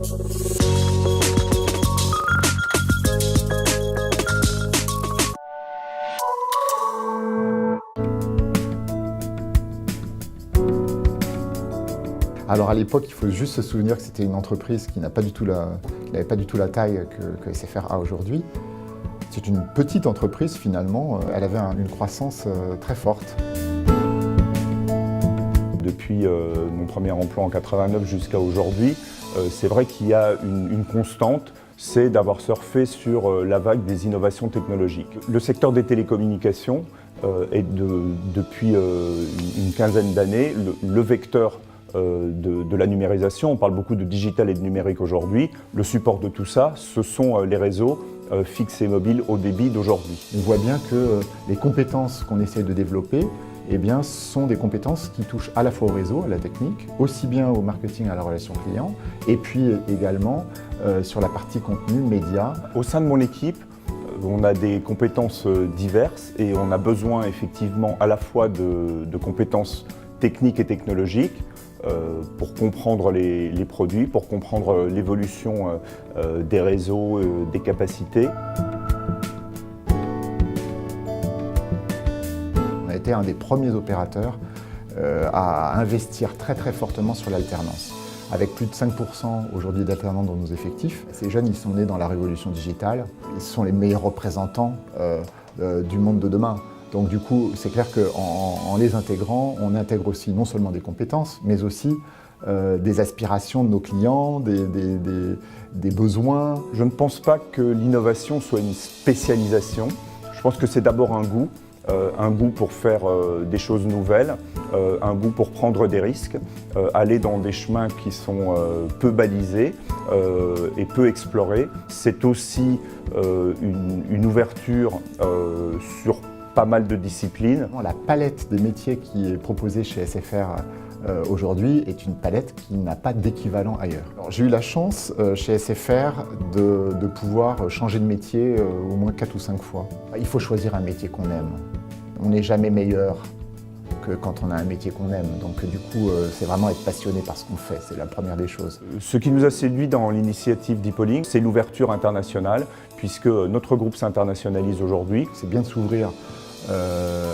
Alors à l'époque, il faut juste se souvenir que c'était une entreprise qui n'avait pas du tout la taille que SFR a aujourd'hui. C'est une petite entreprise finalement, elle avait une croissance très forte. Depuis mon premier emploi en 89 jusqu'à aujourd'hui, c'est vrai qu'il y a une constante, c'est d'avoir surfé sur la vague des innovations technologiques. Le secteur des télécommunications est depuis une quinzaine d'années le vecteur de la numérisation. On parle beaucoup de digital et de numérique aujourd'hui. Le support de tout ça, ce sont les réseaux fixes et mobiles haut débit d'aujourd'hui. On voit bien que les compétences qu'on essaie de développer sont des compétences qui touchent à la fois au réseau, à la technique, aussi bien au marketing, à la relation client, et puis également sur la partie contenu, média. Au sein de mon équipe, on a des compétences diverses et on a besoin effectivement à la fois de compétences techniques et technologiques pour comprendre les produits, pour comprendre l'évolution des réseaux, des capacités. On a été un des premiers opérateurs à investir très fortement sur l'alternance, avec plus de 5% aujourd'hui d'alternants dans nos effectifs. Ces jeunes, ils sont nés dans la révolution digitale, ils sont les meilleurs représentants du monde de demain. Donc du coup, c'est clair qu'en les intégrant, on intègre aussi non seulement des compétences, mais aussi des aspirations de nos clients, des besoins. Je ne pense pas que l'innovation soit une spécialisation. Je pense que c'est d'abord un goût pour faire des choses nouvelles, un goût pour prendre des risques, aller dans des chemins qui sont peu balisés et peu explorés. C'est aussi une ouverture sur pas mal de disciplines. La palette des métiers qui est proposée chez SFR aujourd'hui est une palette qui n'a pas d'équivalent ailleurs. J'ai eu la chance chez SFR de pouvoir changer de métier au moins 4 ou 5 fois. Il faut choisir un métier qu'on aime. On n'est jamais meilleur que quand on a un métier qu'on aime. Donc du coup, c'est vraiment être passionné par ce qu'on fait, c'est la première des choses. Ce qui nous a séduit dans l'initiative d'Hippolyte, c'est l'ouverture internationale, puisque notre groupe s'internationalise aujourd'hui. C'est bien de s'ouvrir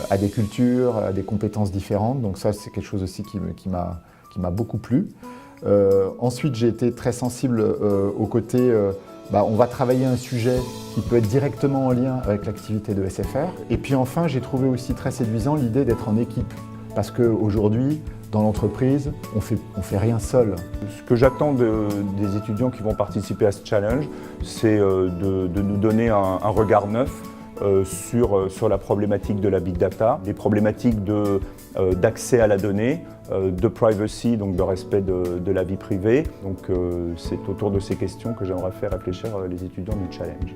à des cultures, à des compétences différentes. Donc ça, c'est quelque chose aussi qui m'a beaucoup plu. Ensuite, j'ai été très sensible au côté on va travailler un sujet qui peut être directement en lien avec l'activité de SFR. Et puis enfin, j'ai trouvé aussi très séduisant l'idée d'être en équipe. Parce qu'aujourd'hui, dans l'entreprise, on fait rien seul. Ce que j'attends des étudiants qui vont participer à ce challenge, c'est de nous donner un regard neuf sur la problématique de la big data, des problématiques d'accès à la donnée, de privacy, donc de respect de la vie privée. Donc c'est autour de ces questions que j'aimerais faire réfléchir les étudiants du challenge.